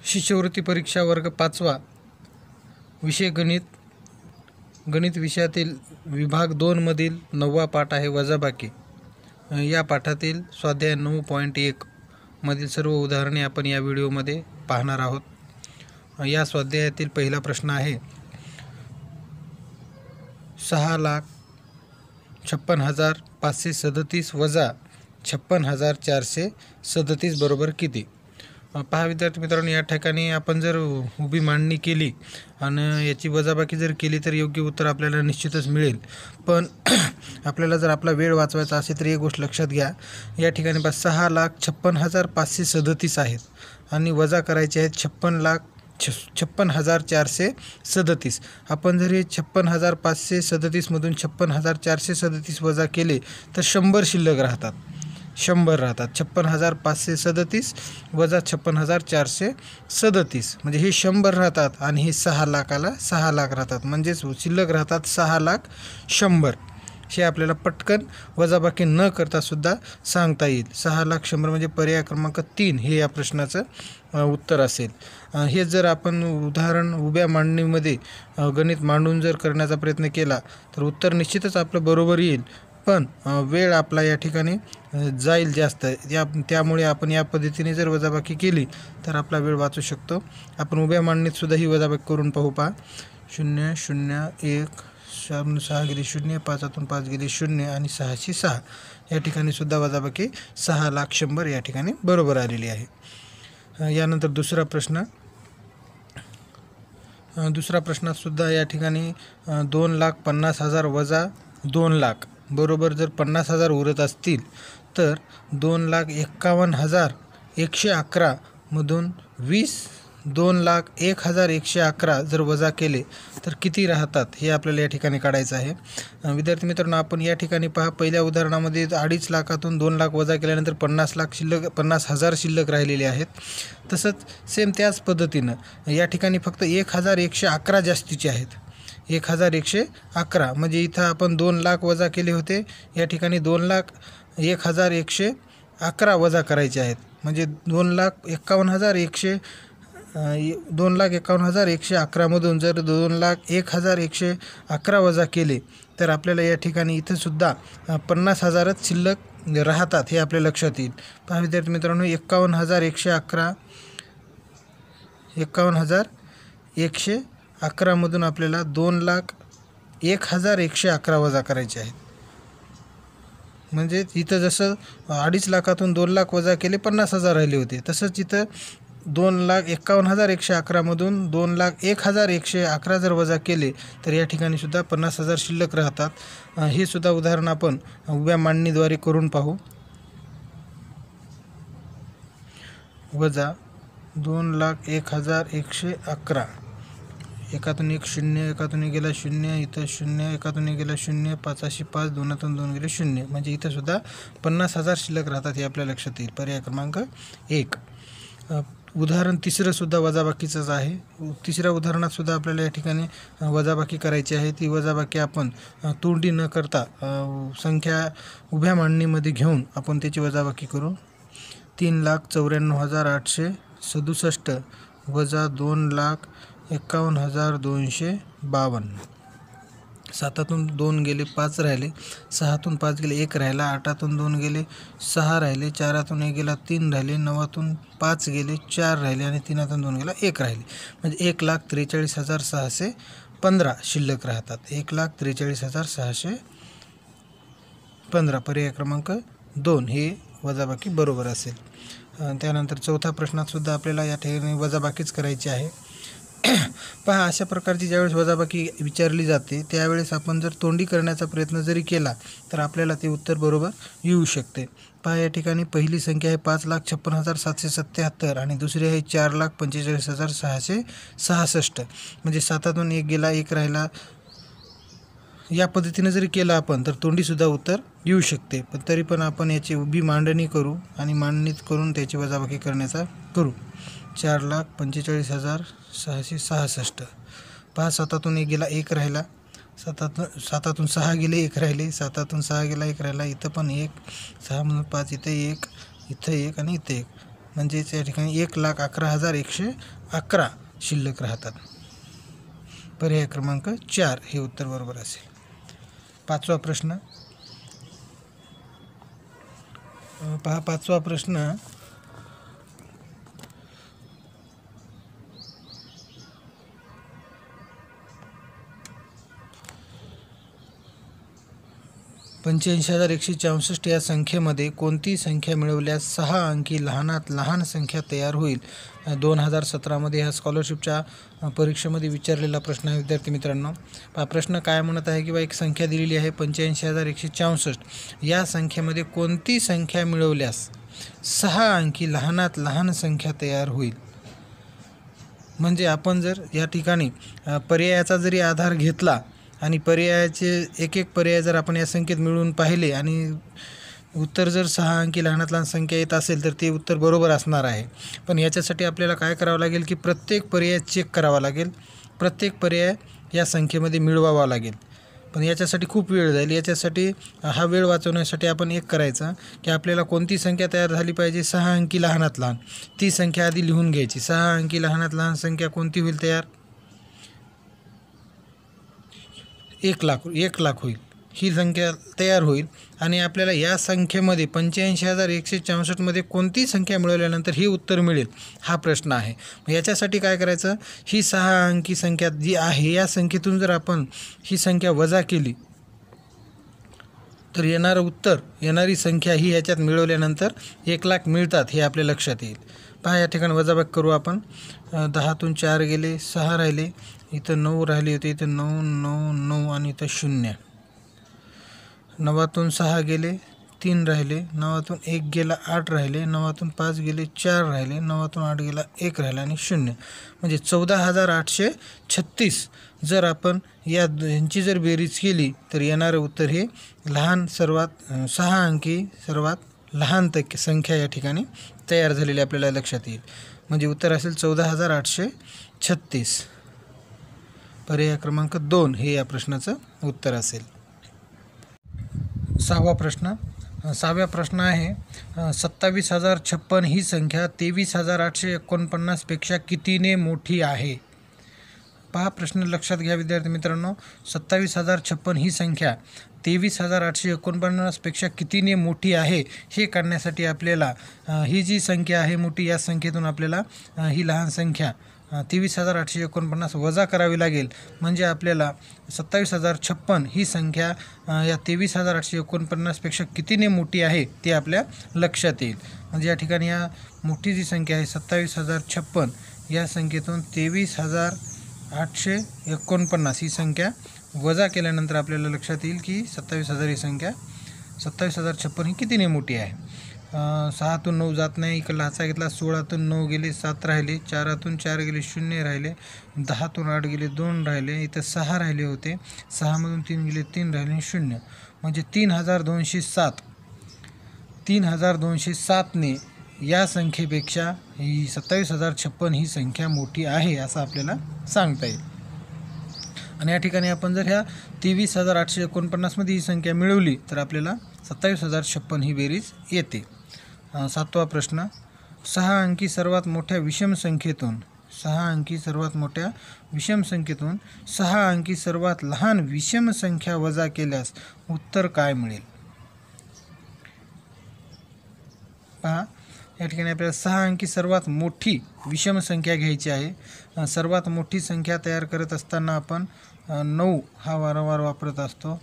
शिष्यवृत्ती परीक्षा वर्ग 5वा विषय गणित. गणित विषयातील विभाग 2 मधील 9वा पाठ आहे वजाबाकी. या पाठातील स्वाध्याय 9.1 मधील सर्व उदाहरणे आपण या व्हिडिओमध्ये पाहणार आहोत. या स्वाध्यायातील पहिला प्रश्न आहे 6,56,537 वजा 56,437 बरोबर किती? पहा विद्यार्थी मित्रांनो, या ठिकाणी आपण जर उभी मांडणी केली आणि याची वजाबाकी जर केली तर योग्य उत्तर आपल्याला निश्चितच मिळेल. पण आपल्याला जर आपला वेळ वाचवायचा असेल तर एक गोष्ट लक्षात घ्या. या ठिकाणी 6,56,537 आहेत आणि वजा करायचे आहेत 56,437. आपण जर हे 56,537 मधून 56,437 वजा केले तर 100 शिल्लक राहतात. 100 राहतात. 56,537 वजा 56,437 म्हणजे हे 100 राहतात आणि हे 6 लाखाला 6 लाख राहतात. म्हणजेच शिल्लक राहतात 6,100,000. हे आपल्याला पटकन वजाबाकी न करता सुद्धा सांगता येईल. 6,100,000 म्हणजे पर्याय क्रमांक 3 हे या प्रश्नाचं उत्तर असेल. हे जर आपण उदाहरण उभ्या मांडणीमध्ये गणित मांडून जर करण्याचा प्रयत्न केला तर उत्तर निश्चितच आपलं बरोबर येईल. पण वेळ आपला या ठिकाणी जाईल जास्त. त्यामुळे आपण या पद्धतीने जर वजाबाकी केली तर आपला वेळ वाचू शकतो. आपण उभ्या मांडणीत सुद्धा ही वजाबाकी करून पाहू. पहा 0 0 1 6 गेले 0, 5 5 गेले 0 आणि 6शी 6 या ठिकाणी सुद्धा वजाबाकी 6,100,000 या ठिकाणी बरोबर आलेली आहे. यानंतर दुसरा प्रश्नात सुद्धा या ठिकाणी 2,50,000 वजा 2 लाख बरोबर जर 50,000 उरत असतील तर 2,51,111 मधून 2,01,111 जर वजा केले तर किती राहतात हे आपल्याला या ठिकाणी काढायचं आहे. विद्यार्थी मित्रांनो, आपण या ठिकाणी पहा, पहिल्या उदाहरणामध्ये 2.5 लाखातून 2 लाख वजा केल्यानंतर 50,000 शिल्लक राहिलेले आहेत. तसंच सेम त्याच पद्धतीनं या ठिकाणी फक्त 1,111 जास्तीचे आहेत. 1,111 म्हणजे इथं आपण 2 लाख वजा केले होते, या ठिकाणी 2,01,111 वजा करायचे आहेत. म्हणजे 2,51,111 मधून जर 2,01,111 वजा केले तर आपल्याला या ठिकाणी इथं सुद्धा 50,000च शिल्लक राहतात हे आपल्या लक्षात येईल. पहा विद्यार्थी मित्रांनो, 51,111 मधून आपल्याला 2,01,111 वजा करायचे आहेत. म्हणजे इथं जसं 2.5 लाखातून 2 लाख वजा केले 50,000 राहिले होते, तसंच इथं 2,51,111 मधून 2,01,111 जर वजा केले तर या ठिकाणी सुद्धा 50,000 शिल्लक राहतात. हे सुद्धा उदाहरण आपण उभ्या मांडणीद्वारे करून पाहू. वजा 2,01,111 एकातून 1 0, एकातून 1 गेला 0, इथं 0, एकातून 1 गेला 0, 5शी 5, 2तून 2 गेले 0 म्हणजे इथं सुद्धा 50,000 शिल्लक राहतात हे आपल्या लक्षात येईल. पर्याय क्रमांक 1. उदाहरण तिसरं सुद्धा वजाबाकीचंच आहे. तिसऱ्या उदाहरणात सुद्धा आपल्याला या ठिकाणी वजाबाकी करायची आहे. ती वजाबाकी आपण तोंडी न करता संख्या उभ्या मांडणीमध्ये घेऊन आपण त्याची वजाबाकी करू. 3,94,867 वजा 2,51,252. 7तून 2 गेले 5 राहिले, 6तून 5 गेले 1 राहिला, 8तून 2 गेले 6 राहिले, 4तून 1 गेला 3 राहिले, 9तून 5 गेले 4 राहिले आणि 3तून 2 गेला 1 राहिले. म्हणजे 1,43,615 शिल्लक राहतात. 1,43,615 पर्याय क्रमांक 2 हे वजाबाकी बरोबर असेल. त्यानंतर चौथा प्रश्नात सुद्धा आपल्याला या ठिकाणी वजाबाकीच करायची आहे. पहा, अशा प्रकारची ज्यावेळेस वजाबाकी विचारली जाते त्यावेळेस आपण जर तोंडी करण्याचा प्रयत्न जरी केला तर आपल्याला ते उत्तर बरोबर येऊ शकते. पहा, या ठिकाणी पहिली संख्या आहे 5,56,777 आणि दुसरी आहे 4,45,666. म्हणजे 7तून 1 गेला 1 राहिला. या पद्धतीने जरी केलं आपण तर तोंडीसुद्धा उत्तर येऊ शकते. पण तरी पण आपण याची उभी मांडणी करू आणि मांडणीत करून त्याची वजाबाकी करण्याचा करू. 4,45,666. पहा, 7तून 1 गेला 1 राहिला, 7तून 6 गेले 1 राहिले, 7तून 6 गेला 1 राहिला, इथं पण 1, 6 म्हणून 5, इथं 1, इथं 1 आणि इथं 1 म्हणजेच या ठिकाणी 1,11,111 शिल्लक राहतात. पर्याय क्रमांक 4 हे उत्तर बरोबर असेल. 5वा प्रश्न पहा. 5वा प्रश्न $85,164 या संख्येमध्ये कोणती संख्या मिळवल्यास 6 अंकी लहानात लहान संख्या तयार होईल. 2017मध्ये ह्या स्कॉलरशिपच्या परीक्षेमध्ये विचारलेला प्रश्न आहे विद्यार्थी मित्रांनो. प्रश्न काय म्हणत आहे की एक संख्या दिलेली आहे 85,164. या संख्येमध्ये कोणती संख्या मिळवल्यास 6 अंकी लहानात लहान संख्या तयार होईल. म्हणजे आपण जर या ठिकाणी पर्यायाचा जरी आधार घेतला आणि पर्यायाचे एक पर्याय जर आपण या संख्येत मिळवून पाहिले आणि उत्तर जर 6 अंकी लहानात लहान संख्या येत असेल तर ते उत्तर बरोबर असणार आहे. पण याच्यासाठी आपल्याला काय करावं लागेल की प्रत्येक पर्याय चेक करावा लागेल, प्रत्येक पर्याय या संख्येमध्ये मिळवावा लागेल. पण याच्यासाठी खूप वेळ जाईल. याच्यासाठी हा वेळ वाचवण्यासाठी आपण एक करायचं की आपल्याला कोणती संख्या तयार झाली पाहिजे 6 अंकी लहानात लहान, ती संख्या आधी लिहून घ्यायची. 6 अंकी लहानात लहान संख्या कोणती होईल तयार? 1,00,000 होईल. ही संख्या तयार होईल आणि आपल्याला या संख्येमध्ये 85,164 मध्ये कोणती संख्या मिळवल्यानंतर ही उत्तर मिळेल हा प्रश्न आहे. याच्यासाठी काय करायचं, ही 6 अंकी संख्या जी आहे या संख्येतून जर आपण ही संख्या वजा केली तर येणारं उत्तर, येणारी संख्या ही ह्याच्यात मिळवल्यानंतर 1,00,000 मिळतात हे आपल्या लक्षात येईल. पहा या ठिकाणी वजाबाकी करू आपण. 10तून 4 गेले, 6 राहिले, इथं 9 राहिले होते, इथं 9 9 9 आणि इथं 0. 9तून 6 गेले, 3 राहिले, 9तून 1 गेला, 8 राहिले, 9तून 5 गेले, 4 राहिले, 9तून 8 गेला, 1 राहिला आणि 0. म्हणजे 14,836. जर आपण यांची जर बेरीज केली तर येणारं उत्तर हे लहान सर्वात 6 अंकी सर्वात लहान संख्या या ठिकाणी तयार झालेली आपल्याला लक्षात येईल. म्हणजे उत्तर असेल 14,836. पर्याय क्रमांक 2 हे या प्रश्नाचं उत्तर असेल. 6वा प्रश्न. 6व्या प्रश्न आहे 27,056 ही संख्या 23,849 पेक्षा कितीने मोठी आहे. पहा प्रश्न लक्षात घ्या विद्यार्थी मित्रांनो. 27,056 ही संख्या 23,849 पेक्षा कितीने मोठी आहे हे काढण्यासाठी आपल्याला ही जी संख्या आहे मोठी, या संख्येतून आपल्याला ही लहान संख्या 23,849 वजा करावी लागेल. म्हणजे आपल्याला 27,056 ही संख्या या 23,849 पेक्षा कितीने मोठी आहे ते आपल्या लक्षात येईल. म्हणजे या ठिकाणी या मोठी जी संख्या आहे 27,056 या संख्येतून 23,849 ही संख्या वजा केल्यानंतर आपल्याला लक्षात येईल की 27,000 ही संख्या 27,056 ही कितीने मोठी आहे. 6तून 9 जात नाही, इकडला हाचा घेतला, 16तून 9 गेले, 7 राहिले, 4तून 4 गेले, 0 राहिले, 10तून 8 गेले, 2 राहिले, इथं 6 राहिले होते, 6मधून 3 गेले, 3 राहिले, 0. म्हणजे 3,207. 3,207ने या संख्येपेक्षा ही 27,056 ही संख्या मोठी आहे असं आपल्याला सांगता येईल. आणि या ठिकाणी आपण जर ह्या 23,849 मध्ये ही संख्या मिळवली तर आपल्याला 27,056 ही बेरीज येते. 7वा प्रश्न. 6 अंकी सर्वात मोठ्या विषम संख्येतून 6 अंकी सर्वात मोठ्या विषम संख्येतून 6 अंकी सर्वात लहान विषम संख्या वजा केल्यास उत्तर काय मिळेल. पहा या ठिकाणी आपल्याला 6 अंकी सर्वात मोठी विषम संख्या घ्यायची आहे. सर्वात मोठी संख्या तयार करत असताना आपण 9 हा वारंवार वापरत असतो.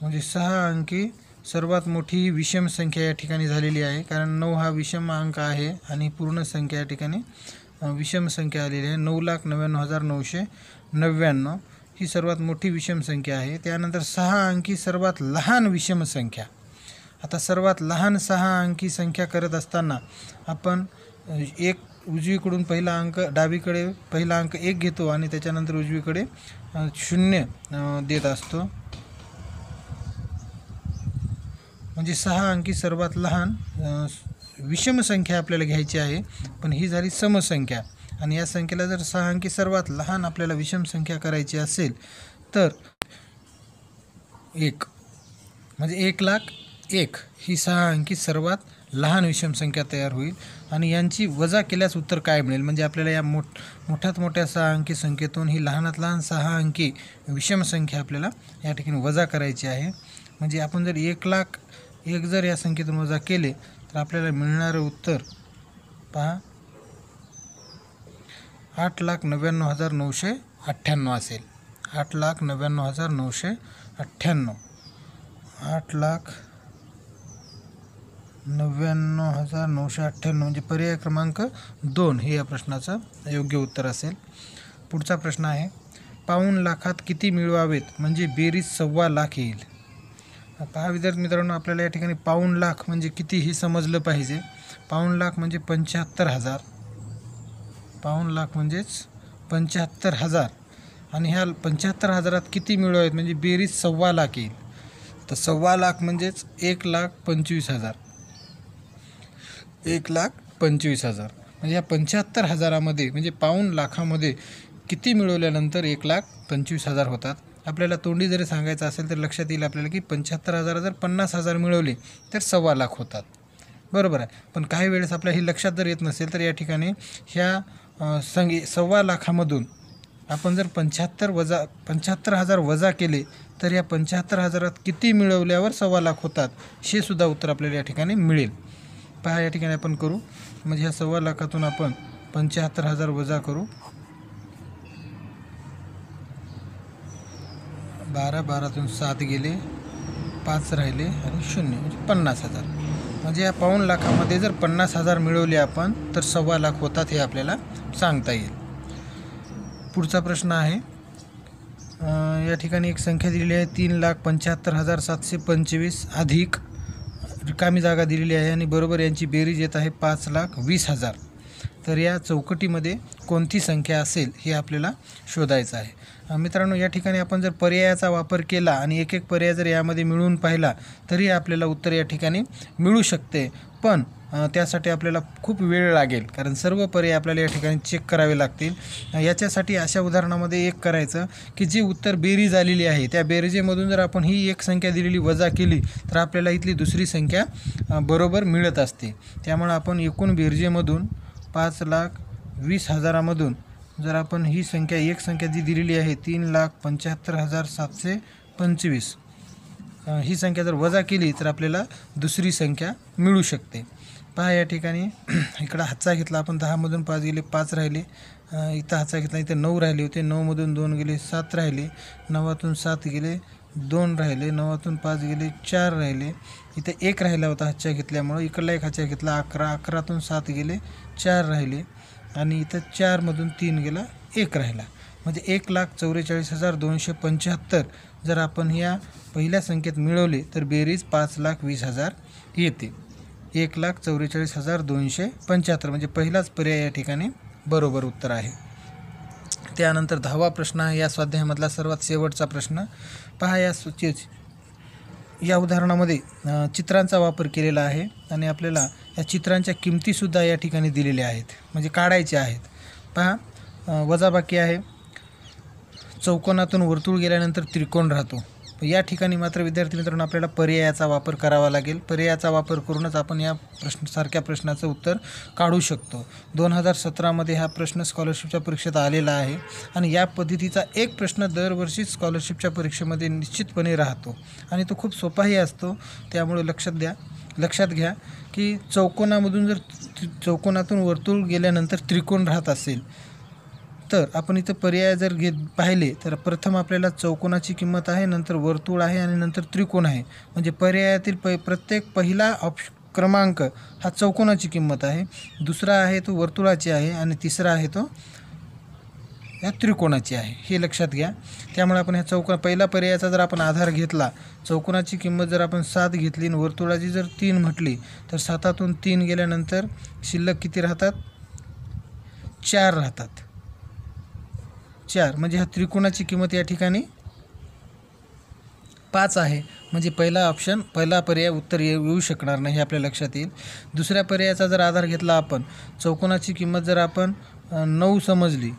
म्हणजे 6 अंकी सर्वात मोठी ही विषम संख्या या ठिकाणी झालेली आहे, कारण 9 हा विषम अंक आहे आणि पूर्ण संख्या या ठिकाणी विषम संख्या आलेली आहे. 9,99,999 ही सर्वात मोठी विषम संख्या आहे. त्यानंतर 6 अंकी सर्वात लहान विषम संख्या. आता सर्वात लहान 6 अंकी संख्या करत असताना आपण एक उजवीकडून पहिला अंक, डावीकडे पहिला अंक 1 घेतो आणि त्याच्यानंतर उजवीकडे 0 देत असतो. म्हणजे 6 अंकी सर्वात लहान विषम संख्या आपल्याला घ्यायची आहे, पण ही झाली समसंख्या. आणि या संख्येला जर 6 अंकी सर्वात लहान आपल्याला विषम संख्या करायची असेल तर 1 म्हणजे 1,00,001 ही 6 अंकी सर्वात लहान विषम संख्या तयार होईल आणि यांची वजा केल्यास उत्तर काय मिळेल. म्हणजे आपल्याला या मोठ्यात मोठ्या 6 अंकी संख्येतून ही लहानात लहान 6 अंकी विषम संख्या आपल्याला या ठिकाणी वजा करायची आहे. म्हणजे आपण जर 1,00,001 जर या संख्येतून वजा केले तर आपल्याला मिळणारं उत्तर पहा 8,99,998 असेल. 8,99,998 8,99,998 म्हणजे पर्याय क्रमांक 2 हे या प्रश्नाचं योग्य उत्तर असेल. पुढचा प्रश्न आहे, पाऊण लाखात किती मिळवावेत म्हणजे बेरीज 1,15,00,000 येईल. पहा विद्यार्थी मित्रांनो, आपल्याला या ठिकाणी पाऊण लाख म्हणजे किती हे समजलं पाहिजे. पाऊण लाख म्हणजे 75,000. पाऊण लाख म्हणजेच 75,000 आणि ह्या 75,000 किती मिळवावेत म्हणजे बेरीज 1,15,00,000 येईल. तर 1,15,00,000 म्हणजेच 1,25,000. 1,25,000 म्हणजे या 75,000मध्ये म्हणजे पाऊण लाखामध्ये किती मिळवल्यानंतर 1,25,000 होतात. आपल्याला तोंडी जरी सांगायचं असेल तर लक्षात येईल आपल्याला की 75,000 जर 50,000 मिळवले तर 1,15,00,000 होतात. बरोबर आहे. पण काही वेळेस आपल्या ही लक्षात जर येत नसेल तर या ठिकाणी ह्या 1,15,00,000मधून आपण जर 75,000 वजा केले तर या 75,000 किती मिळवल्यावर 1,15,00,000 होतात हे सुद्धा उत्तर आपल्याला या ठिकाणी मिळेल. पहा या ठिकाणी आपण करू. म्हणजे ह्या 1,15,00,000तून आपण 75,000 वजा करू. 12 7 गेले, 5 राहिले आणि 0 म्हणजे 50,000. म्हणजे या पाऊण लाखामध्ये जर 50,000 मिळवले आपण तर 1,15,00,000 होतात हे आपल्याला सांगता येईल. पुढचा प्रश्न आहे, या ठिकाणी एक संख्या दिलेली आहे 3,75,725 अधिक रिकामी जागा दिलेली आहे आणि बरोबर यांची बेरीज येत आहे 5,20,000. तर या चौकटीमध्ये कोणती संख्या असेल हे आपल्याला शोधायचं आहे. मित्रांनो, या ठिकाणी आपण जर पर्यायाचा वापर केला आणि एक पर्याय जर यामध्ये मिळवून पाहिला तरी आपल्याला उत्तर या ठिकाणी मिळू शकते. पण त्यासाठी आपल्याला खूप वेळ लागेल कारण सर्व पर्याय आपल्याला या ठिकाणी चेक करावे लागतील. याच्यासाठी अशा उदाहरणामध्ये एक करायचं की जे उत्तर बेरीज आलेली आहे त्या बेरीजेमधून जर आपण ही एक संख्या दिलेली वजा केली तर आपल्याला इथली दुसरी संख्या बरोबर मिळत असते. त्यामुळे आपण एकूण बेरजेमधून 5,20,000मधून जर आपण ही संख्या एक संख्या जी दिलेली आहे 3,75,725 ही संख्या जर वजा केली तर आपल्याला दुसरी संख्या मिळू शकते. पहा या ठिकाणी इकडं हातचा घेतला आपण 10मधून 5 गेले 5 राहिले. इथं हातचा घेतला इथं 9 राहिले होते. 9मधून 2 गेले 7 राहिले. 9तून 7 गेले 2 राहिले. 9तून 5 गेले 4 राहिले. इथं 1 राहिला होता हातच्या घेतल्यामुळं. इकडला एक हातच्या घेतला 11. 11तून 7 गेले 4 राहिले आणि इथं 4मधून 3 गेला 1 राहिला. म्हणजे 1,44,275 जर आपण या पहिल्या संख्येत मिळवले तर बेरीज 5,20,000 येते. 1,44,275 म्हणजे पहिलाच पर्याय या ठिकाणी बरोबर उत्तर आहे. त्यानंतर 10वा प्रश्न आहे या स्वाध्यायामधला सर्वात शेवटचा प्रश्न. पहा या उदाहरणामध्ये चित्रांचा वापर केलेला आहे आणि आपल्याला या चित्रांच्या किमतीसुद्धा या ठिकाणी दिलेल्या आहेत म्हणजे काढायच्या आहेत. पहा वजाबाकी आहे. चौकोनातून वर्तुळ गेल्यानंतर त्रिकोण राहतो. या ठिकाणी मात्र विद्यार्थी मित्रांनो आपल्याला पर्यायाचा वापर करावा लागेल. पर्यायाचा वापर करूनच आपण या सारख्या प्रश्नाचं उत्तर काढू शकतो. 2017मध्ये हा प्रश्न स्कॉलरशिपच्या परीक्षेत आलेला आहे आणि या पद्धतीचा एक प्रश्न दरवर्षी स्कॉलरशिपच्या परीक्षेमध्ये निश्चितपणे राहतो आणि तो खूप सोपाही असतो. त्यामुळे लक्षात घ्या की चौकोनातून वर्तुळ गेल्यानंतर त्रिकोण राहत असेल तर आपण इथं पर्याय जर पाहिले तर प्रथम आपल्याला चौकोनाची किंमत आहे, नंतर वर्तुळ आहे आणि नंतर त्रिकोण आहे. म्हणजे पर्यायातील प्रत्येक पहिला क्रमांक हा चौकोनाची किंमत आहे, दुसरा आहे तो वर्तुळाची आहे आणि तिसरा आहे तो या त्रिकोणाची आहे. हे लक्षात घ्या. त्यामुळे आपण ह्या पहिला पर्यायाचा जर आपण आधार घेतला, चौकोनाची किंमत जर आपण 7 घेतली आणि वर्तुळाची जर 3 म्हटली तर 7तून 3 गेल्यानंतर शिल्लक किती राहतात? 4 राहतात. 4 म्हणजे ह्या त्रिकोणाची किंमत या ठिकाणी 5 आहे. म्हणजे पहिला पर्याय उत्तर येऊ शकणार नाही हे आपल्या लक्षात येईल. दुसऱ्या पर्यायाचा जर आधार घेतला आपण, चौकोनाची किंमत जर आपण 9 समजली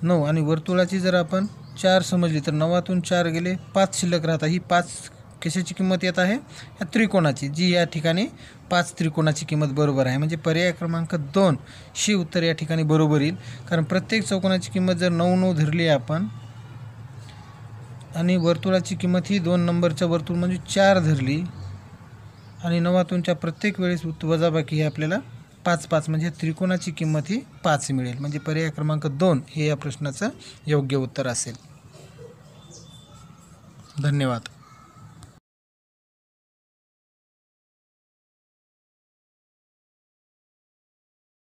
9 आणि वर्तुळाची जर आपण 4 समजली तर 9तून 4 गेले 5 शिल्लक राहतात. ही 5 कशाची किंमत येत आहे? या त्रिकोणाची, जी या ठिकाणी 5 त्रिकोणाची किंमत बरोबर आहे. म्हणजे पर्याय क्रमांक 2 शी उत्तर या ठिकाणी बरोबर येईल. कारण प्रत्येक चौकोनाची किंमत जर 9 9 धरली आपण आणि वर्तुळाची किंमत ही 2 नंबरच्या वर्तुळ म्हणजे 4 धरली आणि 9तूनच्या प्रत्येक वेळेस वजाबाकी हे आपल्याला 5 5 म्हणजे त्रिकोणाची किंमत ही 5 मिळेल. म्हणजे पर्याय क्रमांक 2 हे या प्रश्नाचं योग्य उत्तर असेल. धन्यवाद.